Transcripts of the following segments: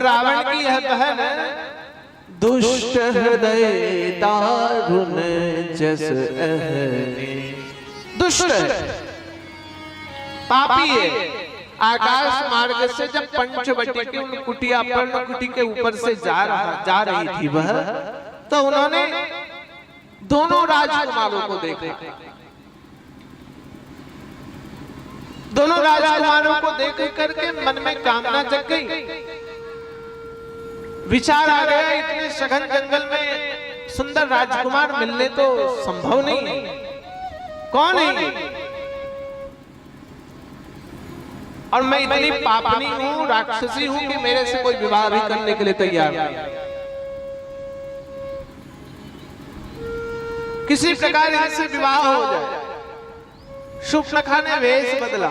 रावण की यह बहन दुष्ट हृदय दारुण जस अहने, दुष्ट पापी है। आकाश मार्ग से जब पंचवटी के उन कुटिया पर्ण कुटी के ऊपर से जा रही थी वह, तो उन्होंने दोनों राजकुमारों को देखा। दोनों राजकुमारों को देख करके मन में कामना जग गई। विचार आ गया, इतने सघन जंगल में सुंदर राजकुमार मिलने तो संभव नहीं है, कौन है? और मैं इतनी पापनी हूं, राक्षसी हूं कि मेरे से कोई विवाह भी करने के लिए तैयार नहीं। किसी प्रकार इनसे विवाह हो जाए। शूर्पणखा ने वेश बदला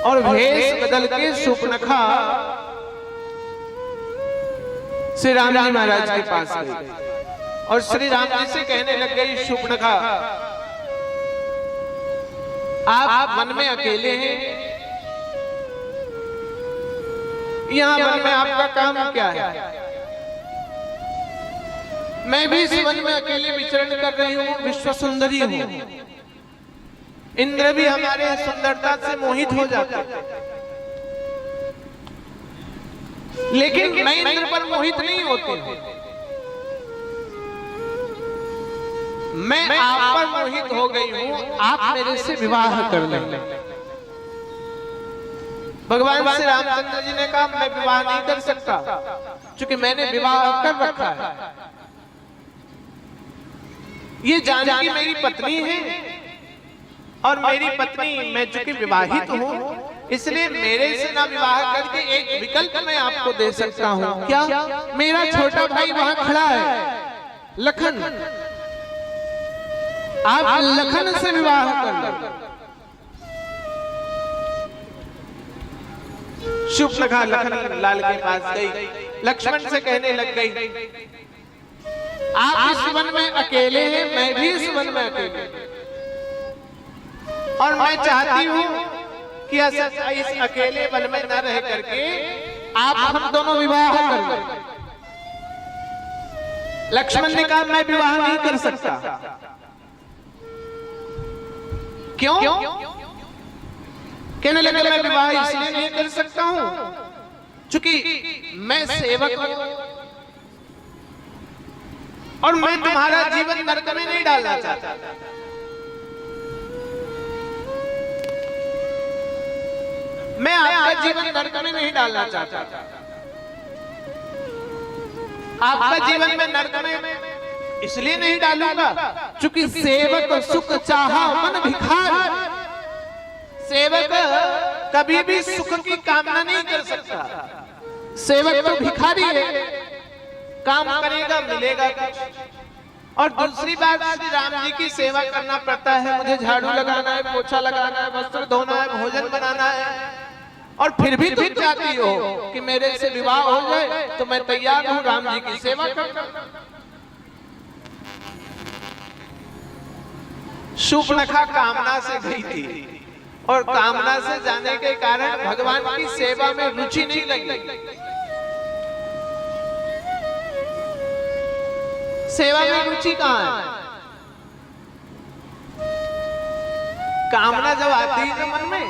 और वेश बदल के शूर्पणखा श्री राम जी महाराज के पास गई और श्री राम जी से कहने लग गई, शूर्पणखा आप वन में अकेले हैं, यहाँ वन में आपका काम क्या है? मैं भी इस वन में अकेले विचरण कर रही हूँ, विश्व सुंदरी हूँ। इंद्र भी हमारे सुंदरता से मोहित हो जाते हैं, लेकिन मैं इंद्र पर मोहित नहीं होती हूँ। मैं आप पर मोहित हो गई हूँ, आप मेरे से विवाह कर लें। भगवान श्री रामचंद्र जी ने कहा, मैं विवाह नहीं कर सकता क्योंकि मैंने विवाह कर रखा है। ये जानकी मेरी पत्नी है और मेरी पत्नी मैं चूंकि विवाहित हूँ, इसलिए मेरे से ना विवाह करके एक विकल्प मैं आपको दे सकता हूँ। क्या? मेरा छोटा भाई वहां खड़ा है, लखन, आप लखन से विवाह कर लो। शूर्पणखा लखन लाल के पास गई, लक्ष्मण से कहने लग गई, आप इस वन में अकेले हैं, मैं भी इस वन में अकेले, और मैं चाहती हूँ कि इस अकेले वन में न रह करके आप हम दोनों विवाह कर लें। लक्ष्मण ने कहा, मैं विवाह नहीं कर सकता। क्यों? कहने लगे, मैं विवाह इसलिए नहीं कर सकता हूं क्योंकि मैं सेवक हूं और मैं तुम्हारा जीवन नरक में नहीं डालना चाहता। मैं आपका जीवन नरक में नहीं डालना चाहता। आपका जीवन में नरक में इसलिए नहीं डालूंगा क्योंकि सेवक सुख चाहा मन भिखारी। सेवक कभी भी सुख की कामना नहीं कर सकता। सेवक तो भिखारी है, काम करेगा मिलेगा कुछ। और दूसरी बात, श्री राम जी की सेवा करना पड़ता है, मुझे झाड़ू लगाना है, पोछा लगाना है, वस्त्र धोना है, भोजन बनाना है, और फिर भी तुम चाहती हो कि मेरे से विवाह हो जाए तो मैं तैयार हूं राम जी की सेवा करना। शूर्पणखा कामना से गई थी और कामना से जाने के कारण भगवान की सेवा में रुचि नहीं लगी। सेवा में रुचि कहां है? कामना जब आती है मन में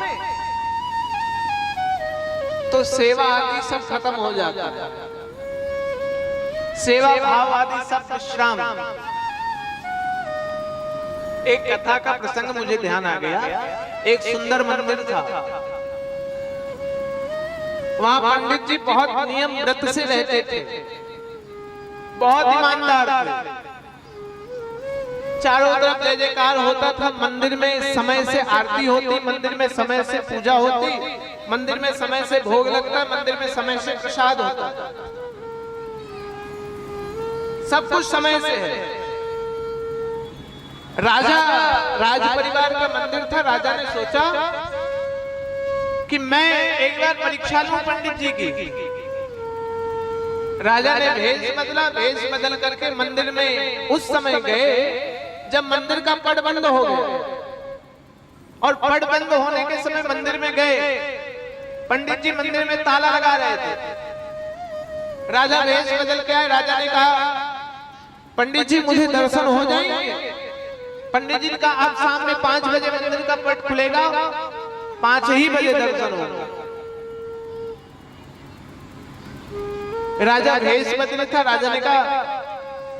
तो सेवा आदि सब खत्म हो जाता है। सेवा भाव आदि सब विश्राम। एक कथा का प्रसंग मुझे ध्यान आ गया। एक सुंदर मंदिर था, वहां पंडित जी बहुत नियम व्रत से रहते थे, बहुत ईमानदार थे। चारों तरफ जय जयकार होता था, मंदिर में समय से आरती होती, मंदिर में समय से पूजा होती, मंदिर में समय से भोग लगता, मंदिर में समय से प्रसाद होता, सब कुछ समय से है। राज परिवार का मंदिर था। राजा ने सोचा कि मैं एक बार परीक्षा लूं पंडित जी की। राजा ने भेष बदला, भेष बदल करके मंदिर में उस समय गए जब मंदिर का पट बंद हो गया, और पट बंद होने के समय मंदिर में गए पंडित जी मंदिर में ताला लगा रहे थे। राजा वेश बदल के आए। राजा ने कहा पंडित जी मुझे दर्शन हो जाएंगे। पंडित जी का आज शाम में 5 बजे मंदिर का पट खुलेगा, 5 ही बजे दर्शन होगा। राजा भेष बदले था। राजा ने कहा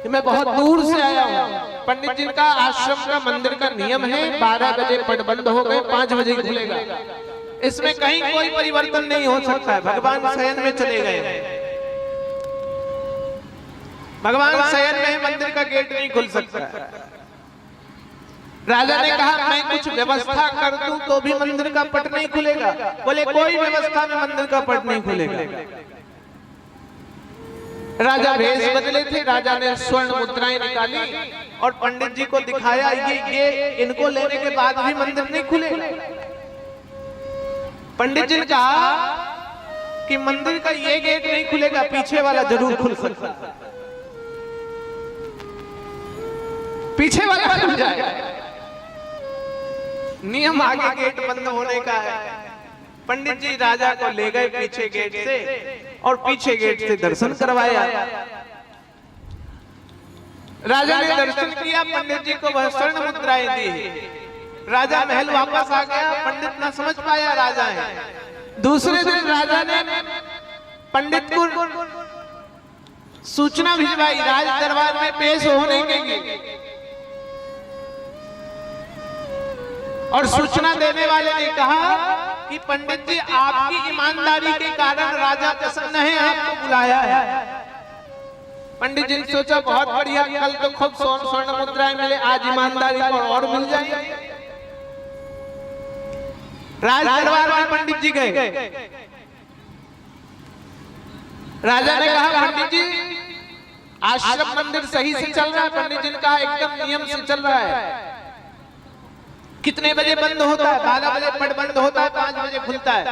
कि मैं बहुत दूर से आया हूँ। पंडित जी का आश्रम का मंदिर का नियम है 12 बजे पट बंद हो गए, 5 बजे खुलेगा। इसमें कहीं कोई परिवर्तन नहीं हो सकता है। भगवान शयन में चले गए। भगवान शयन में मंदिर का गेट नहीं खुल सकता। राजा ने कहा मैं कुछ व्यवस्था कर दूं तो भी मंदिर का पट नहीं खुलेगा। बोले कोई व्यवस्था में मंदिर का पट नहीं खुलेगा। राजा भेष बदले थे। राजा ने स्वर्ण मुद्राएं निकाली और पंडित जी को दिखाया। ये इनको लेने के बाद भी मंदिर नहीं खुलेगा। पंडित जी ने कहा कि मंदिर का ये गेट नहीं खुलेगा, पीछे वाला जरूर खुल सकता है। पीछे वाला खुल जाएगा। नियम आगे गेट बंद होने का है। पंडित जी राजा को ले गए पीछे गेट से और पीछे गेट से दर्शन करवाया। राजा ने दर्शन किया। पंडित जी को वह स्वर्ण मुद्राएं दी। राजा महल वापस आ गया। पंडित ना समझ पाया राजा है। दूसरे दिन राजा ने पंडित को सूचना भिजवाई राज दरबार में पेश होने के लिए। और सूचना देने वाले ने कहा कि पंडित जी आपकी ईमानदारी के कारण राजा प्रसन्न है, आपको बुलाया है। पंडित जी ने सोचा बहुत बढ़िया, कल तो खूब स्वर्ण मुद्राएं मिले, आज ईमानदारी और मिल जाएगी। राज दरबार में पंडित जी गए। राजा ने कहा पंडित जी आश्रम मंदिर सही से चल रहा है? पंडित जी ने कहा एकदम नियम से चल रहा है। कितने बजे बंद होता है? 12 बजे पट बंद होता है, 5 बजे खुलता है।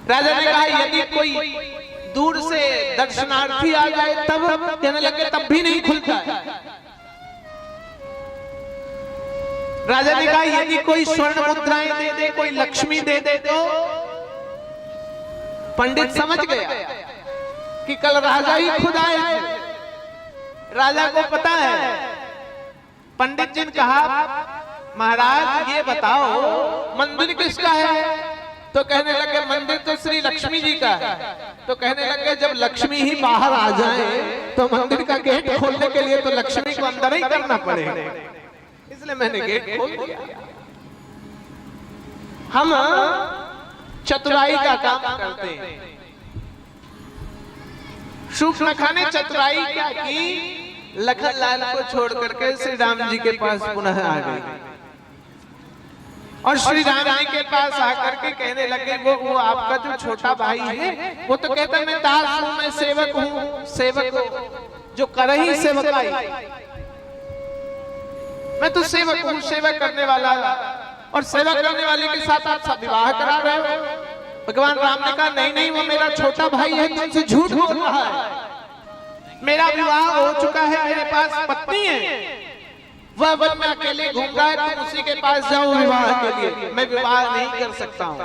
राजा ने कहा यदि कोई दूर से दर्शनार्थी आ जाए तब कहने लगे तब भी नहीं खुलता है। राजा ने कहा यदि कोई स्वर्ण मुद्राएं दे दे, कोई लक्ष्मी दे दे तो पंडित समझ गया कि कल राजा ही खुद आए थे। राजा को पता है। पंडित जी ने कहा महाराज ये बताओ मंदिर किसका है? तो कहने लगे मंदिर तो श्री लक्ष्मी जी का है। तो कहने लगे जब लक्ष्मी ही बाहर आ जाए तो मंदिर का गेट खोलने के लिए तो लक्ष्मी को अंदर ही करना पड़ेगा, इसलिए मैंने गेट खोल दिया। हम चतुराई का काम करते हैं। शूर्पणखा ने चतुराई क्या की? लखन लाल को छोड़ करके श्री राम जी के पास पुनः आ गई और श्री राम जी के पास आकर के कहने लगे वो आपका जो छोटा भाई है वो तो कहता मैं दास हूं, मैं सेवक हूं, सेवक जो कर ही सेवकाई, मैं तो सेवक हूं, सेवक करने वाला। और सेवा करने वाले के साथ आप सब विवाह करा रहे हो। भगवान राम ने कहा नहीं नहीं वो मेरा छोटा भाई है, तुमसे झूठ बोल रहा है। मेरा विवाह हो चुका है, मेरे पास पत्नी है, वह वन में अकेले घूम रहा है, तुम उसी के पास जाओ विवाह के लिए, मैं विवाह नहीं कर सकता हूँ।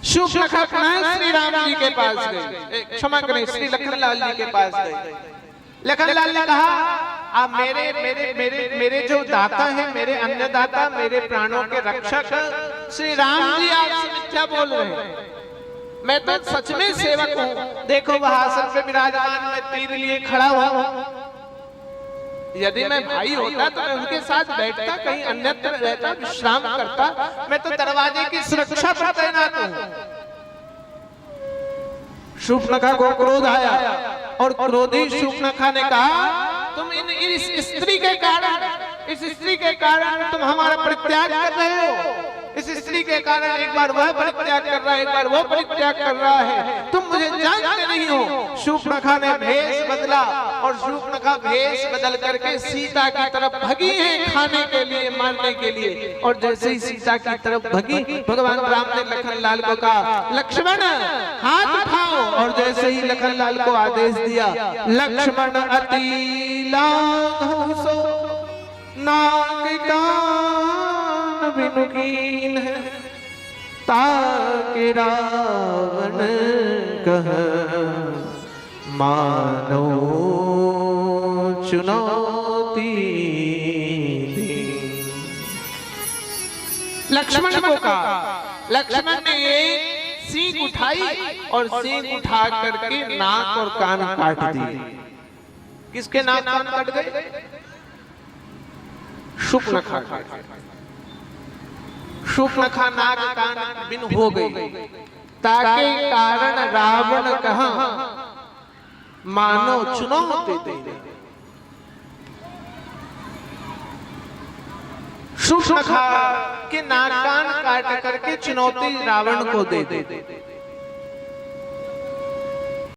शूर्पणखा श्री राम जी के पास गई, क्षमा करें श्री लखनलाल जी के पास गई। लखनलाल ने कहा आप मेरे मेरे मेरे मेरे जो दाता है, मेरे अन्नदाता, मेरे प्राणों के रक्षक श्री राम जी आपसे मिथ्या बोल रहे हैं। मैं तो सच में सेवक हूँ। देखो वह आसन पे विराजमान, मैं तीर लिए खड़ा हुआ हूँ। यदि मैं भाई होता तो मैं उनके साथ बैठता, कहीं अन्यत्र रहता, विश्राम करता। मैं तो दरवाजे की सुरक्षा पर तैनात हूँ। शूर्पणखा को क्रोध आया और क्रोधी शूर्पणखा ने कहा तुम इस स्त्री के कारण, इस स्त्री के कारण तुम हमारा परित्याग कर रहे हो। इस स्त्री के कारण एक बार वह परित्याग कर रहा है, एक बार वो परित्याग कर रहा है, तुम मुझे जानते नहीं हो। शूर्पणखा ने भेष बदला और शूर्पणखा भेष बदल करके सीता की तरफ भगी है खाने के लिए, मारने के लिए। और जैसे ही सीता की तरफ भगी भगवान राम ने लखनलाल को कहा लक्ष्मण हाथ उठाओ, और जैसे ही लखनलाल को आदेश दिया लक्ष्मण अति लाघव सो नाग कान बिनुकीन है। ताके रावण कह मानो चुनौती दी। लक्ष्मण को कहा, लक्ष्मण ने एक सींग उठाई और सींग उठा करके नाक और कान काट दिए। किसके नाक कान कट गए? शूर्पणखा। शूर्पणखा नाक कान बिन हो गई, ताके कारण रावण कहा मानो चुनौती दे। शूर्पणखा के नाक कान काट करके चुनौती रावण को दे दे।